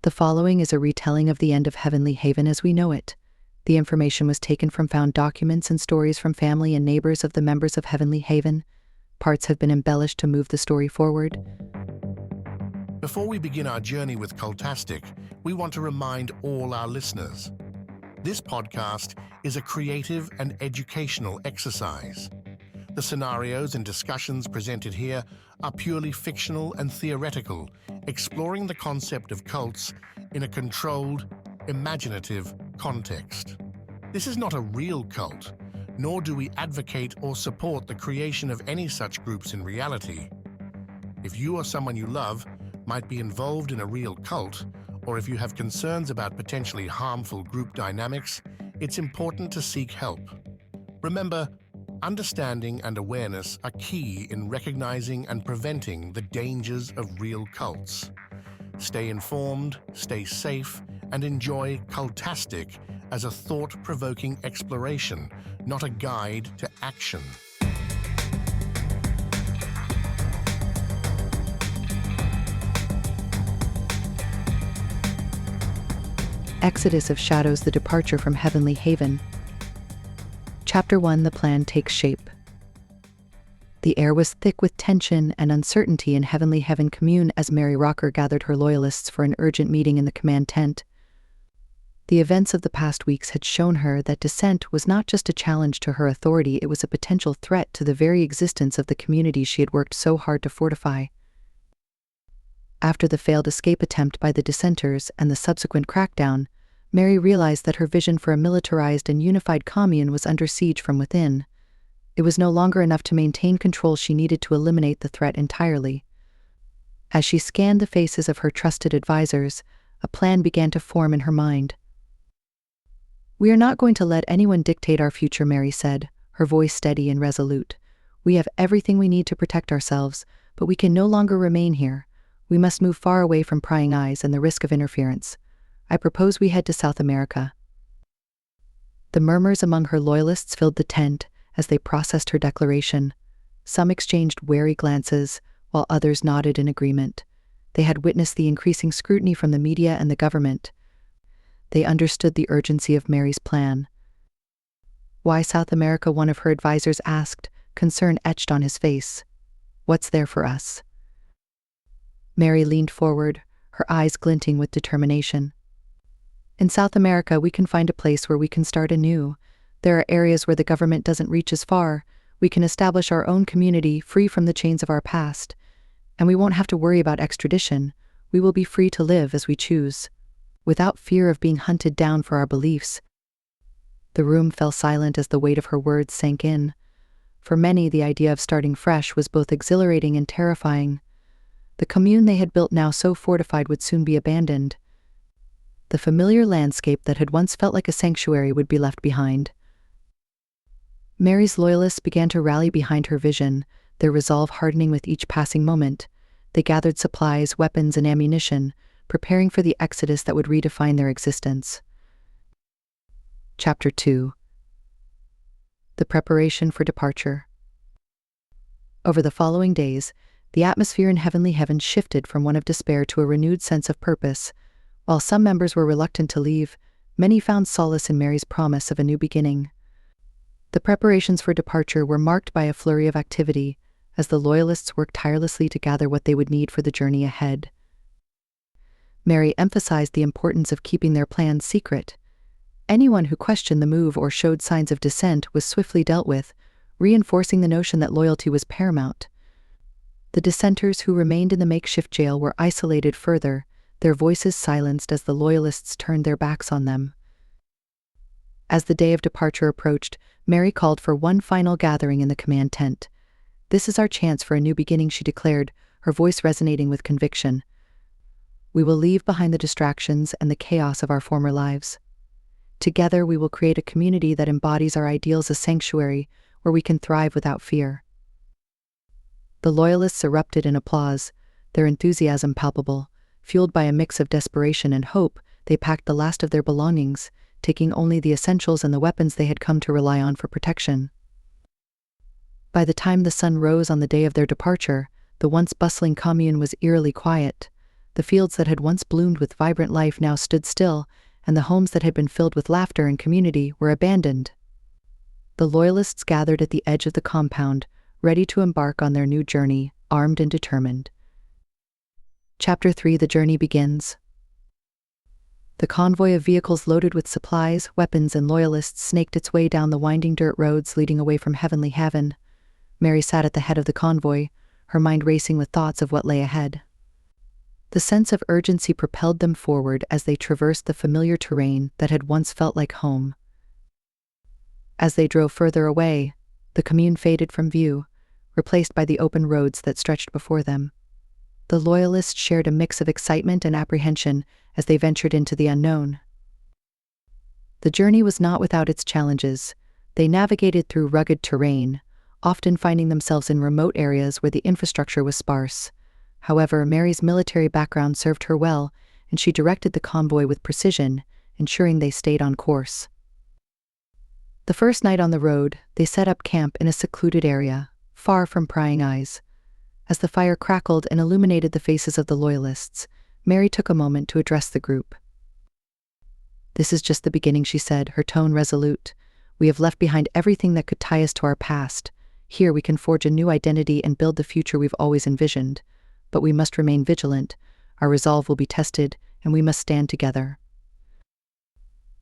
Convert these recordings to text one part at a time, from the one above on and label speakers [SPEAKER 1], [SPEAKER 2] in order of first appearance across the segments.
[SPEAKER 1] The following is a retelling of the end of Heavenly Haven as we know it. The information was taken from found documents and stories from family and neighbors of the members of Heavenly Haven. Parts have been embellished to move the story forward.
[SPEAKER 2] Before we begin our journey with Cultastic, we want to remind all our listeners. This podcast is a creative and educational exercise. The scenarios and discussions presented here are purely fictional and theoretical, exploring the concept of cults in a controlled, imaginative context. This is not a real cult, nor do we advocate or support the creation of any such groups in reality. If you or someone you love might be involved in a real cult, or if you have concerns about potentially harmful group dynamics, it's important to seek help. Remember, understanding and awareness are key in recognizing and preventing the dangers of real cults. Stay informed, stay safe, and enjoy Cultastic as a thought-provoking exploration, not a guide to action.
[SPEAKER 1] Exodus of Shadows, the departure from Heavenly Haven. Chapter 1, the plan takes shape. The air was thick with tension and uncertainty in Heavenly Haven Commune as Mary Rocker gathered her loyalists for an urgent meeting in the command tent. The events of the past weeks had shown her that dissent was not just a challenge to her authority, it was a potential threat to the very existence of the community she had worked so hard to fortify. After the failed escape attempt by the dissenters and the subsequent crackdown, Mary realized that her vision for a militarized and unified commune was under siege from within. It was no longer enough to maintain control, she needed to eliminate the threat entirely. As she scanned the faces of her trusted advisors, a plan began to form in her mind. "We are not going to let anyone dictate our future," Mary said, her voice steady and resolute. "We have everything we need to protect ourselves, but we can no longer remain here. We must move far away from prying eyes and the risk of interference. I propose we head to South America." The murmurs among her loyalists filled the tent as they processed her declaration. Some exchanged wary glances, while others nodded in agreement. They had witnessed the increasing scrutiny from the media and the government. They understood the urgency of Mary's plan. "Why South America?" one of her advisors asked, concern etched on his face. "What's there for us?" Mary leaned forward, her eyes glinting with determination. "In South America, we can find a place where we can start anew. There are areas where the government doesn't reach as far. We can establish our own community, free from the chains of our past. And we won't have to worry about extradition. We will be free to live as we choose, without fear of being hunted down for our beliefs." The room fell silent as the weight of her words sank in. For many, the idea of starting fresh was both exhilarating and terrifying. The commune they had built, now so fortified, would soon be abandoned. The familiar landscape that had once felt like a sanctuary would be left behind. Mary's loyalists began to rally behind her vision, their resolve hardening with each passing moment. They gathered supplies, weapons, and ammunition, preparing for the exodus that would redefine their existence. Chapter 2. The preparation for departure. Over the following days, the atmosphere in Heavenly Haven shifted from one of despair to a renewed sense of purpose. While some members were reluctant to leave, many found solace in Mary's promise of a new beginning. The preparations for departure were marked by a flurry of activity, as the loyalists worked tirelessly to gather what they would need for the journey ahead. Mary emphasized the importance of keeping their plans secret. Anyone who questioned the move or showed signs of dissent was swiftly dealt with, reinforcing the notion that loyalty was paramount. The dissenters who remained in the makeshift jail were isolated further, their voices silenced as the loyalists turned their backs on them. As the day of departure approached, Mary called for one final gathering in the command tent. "This is our chance for a new beginning," she declared, her voice resonating with conviction. "We will leave behind the distractions and the chaos of our former lives. Together we will create a community that embodies our ideals, a sanctuary where we can thrive without fear." The loyalists erupted in applause, their enthusiasm palpable. Fueled by a mix of desperation and hope, they packed the last of their belongings, taking only the essentials and the weapons they had come to rely on for protection. By the time the sun rose on the day of their departure, the once bustling commune was eerily quiet. The fields that had once bloomed with vibrant life now stood still, and the homes that had been filled with laughter and community were abandoned. The loyalists gathered at the edge of the compound, ready to embark on their new journey, armed and determined. Chapter 3: The journey begins. The convoy of vehicles loaded with supplies, weapons, and loyalists snaked its way down the winding dirt roads leading away from Heavenly Haven. Mary sat at the head of the convoy, her mind racing with thoughts of what lay ahead. The sense of urgency propelled them forward as they traversed the familiar terrain that had once felt like home. As they drove further away, the commune faded from view, replaced by the open roads that stretched before them. The loyalists shared a mix of excitement and apprehension as they ventured into the unknown. The journey was not without its challenges. They navigated through rugged terrain, often finding themselves in remote areas where the infrastructure was sparse. However, Mary's military background served her well, and she directed the convoy with precision, ensuring they stayed on course. The first night on the road, they set up camp in a secluded area, far from prying eyes. As the fire crackled and illuminated the faces of the loyalists, Mary took a moment to address the group. "This is just the beginning," she said, her tone resolute. "We have left behind everything that could tie us to our past. Here we can forge a new identity and build the future we've always envisioned. But we must remain vigilant. Our resolve will be tested, and we must stand together."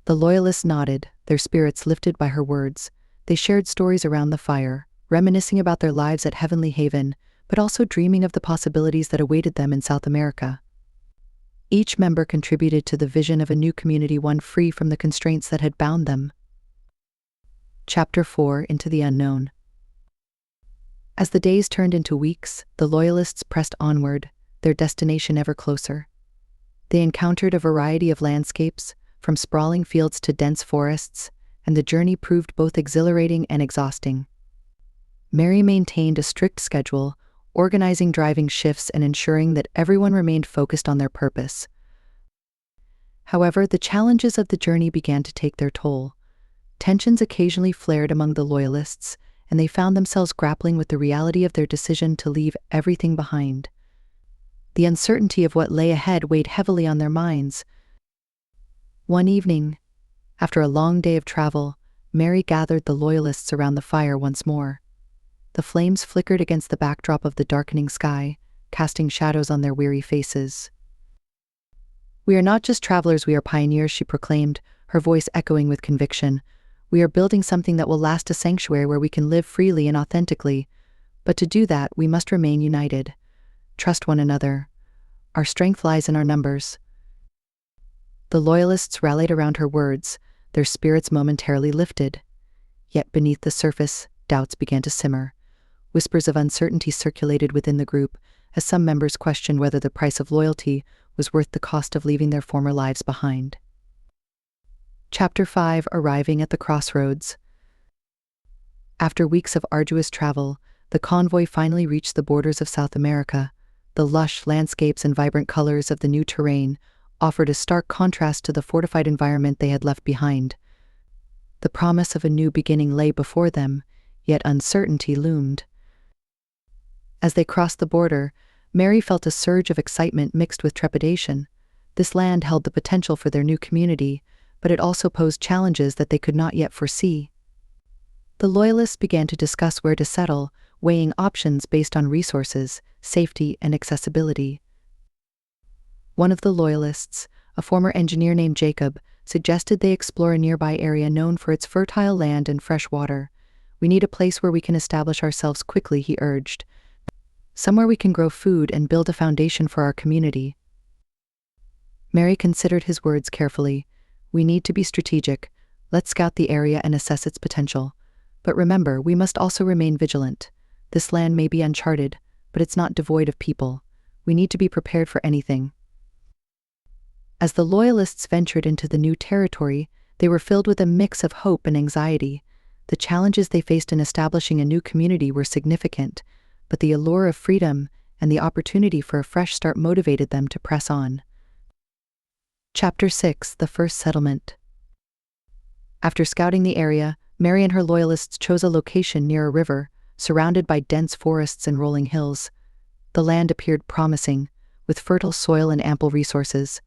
[SPEAKER 1] The loyalists nodded, their spirits lifted by her words. They shared stories around the fire, reminiscing about their lives at Heavenly Haven, but also dreaming of the possibilities that awaited them in South America. Each member contributed to the vision of a new community, one free from the constraints that had bound them. Chapter 4: Into the Unknown. As the days turned into weeks, the loyalists pressed onward, their destination ever closer. They encountered a variety of landscapes, from sprawling fields to dense forests, and the journey proved both exhilarating and exhausting. Mary maintained a strict schedule, organizing driving shifts and ensuring that everyone remained focused on their purpose. However, the challenges of the journey began to take their toll. Tensions occasionally flared among the loyalists, and they found themselves grappling with the reality of their decision to leave everything behind. The uncertainty of what lay ahead weighed heavily on their minds. One evening, after a long day of travel, Mary gathered the loyalists around the fire once more. The flames flickered against the backdrop of the darkening sky, casting shadows on their weary faces. "We are not just travelers, we are pioneers," she proclaimed, her voice echoing with conviction. "We are building something that will last, a sanctuary where we can live freely and authentically. But to do that, we must remain united. Trust one another. Our strength lies in our numbers." The loyalists rallied around her words, their spirits momentarily lifted. Yet beneath the surface, doubts began to simmer. Whispers of uncertainty circulated within the group, as some members questioned whether the price of loyalty was worth the cost of leaving their former lives behind. Chapter 5: Arriving at the Crossroads. After weeks of arduous travel, the convoy finally reached the borders of South America. The lush landscapes and vibrant colors of the new terrain offered a stark contrast to the fortified environment they had left behind. The promise of a new beginning lay before them, yet uncertainty loomed. As they crossed the border, Mary felt a surge of excitement mixed with trepidation. This land held the potential for their new community, but it also posed challenges that they could not yet foresee. The loyalists began to discuss where to settle, weighing options based on resources, safety, and accessibility. One of the loyalists, a former engineer named Jacob, suggested they explore a nearby area known for its fertile land and fresh water. "We need a place where we can establish ourselves quickly," he urged. "Somewhere we can grow food and build a foundation for our community." Mary considered his words carefully. "We need to be strategic. Let's scout the area and assess its potential. But remember, we must also remain vigilant. This land may be uncharted, but it's not devoid of people. We need to be prepared for anything." As the loyalists ventured into the new territory, they were filled with a mix of hope and anxiety. The challenges they faced in establishing a new community were significant, but the allure of freedom and the opportunity for a fresh start motivated them to press on. Chapter 6: The First Settlement. After scouting the area, Mary and her loyalists chose a location near a river, surrounded by dense forests and rolling hills. The land appeared promising, with fertile soil and ample resources.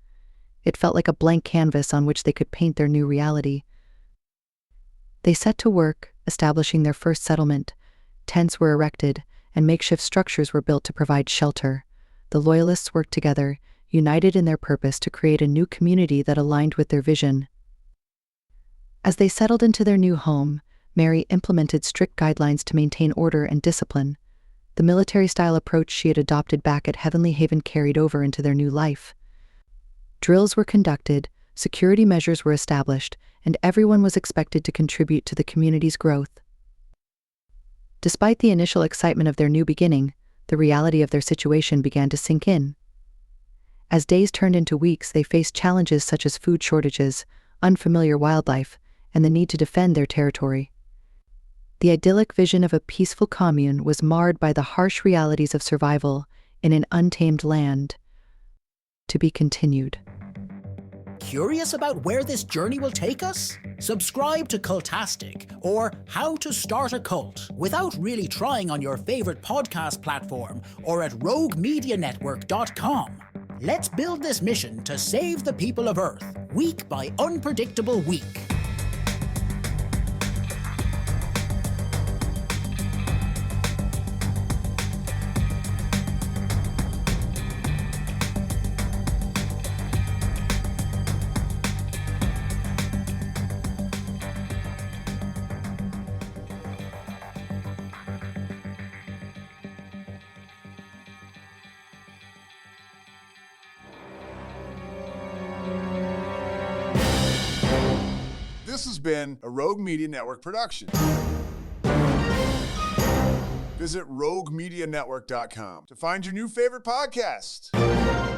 [SPEAKER 1] It felt like a blank canvas on which they could paint their new reality. They set to work, establishing their first settlement. Tents were erected, and makeshift structures were built to provide shelter. The loyalists worked together, united in their purpose to create a new community that aligned with their vision. As they settled into their new home, Mary implemented strict guidelines to maintain order and discipline. The military-style approach she had adopted back at Heavenly Haven carried over into their new life. Drills were conducted, security measures were established, and everyone was expected to contribute to the community's growth. Despite the initial excitement of their new beginning, the reality of their situation began to sink in. As days turned into weeks, they faced challenges such as food shortages, unfamiliar wildlife, and the need to defend their territory. The idyllic vision of a peaceful commune was marred by the harsh realities of survival in an untamed land. To be continued.
[SPEAKER 3] Curious about where this journey will take us? Subscribe to Cultastic, or How to Start a Cult, without really trying on your favorite podcast platform or at roguemedianetwork.com. Let's build this mission to save the people of Earth, week by unpredictable week.
[SPEAKER 4] This has been a Rogue Media Network production. Visit roguemedianetwork.com to find your new favorite podcast.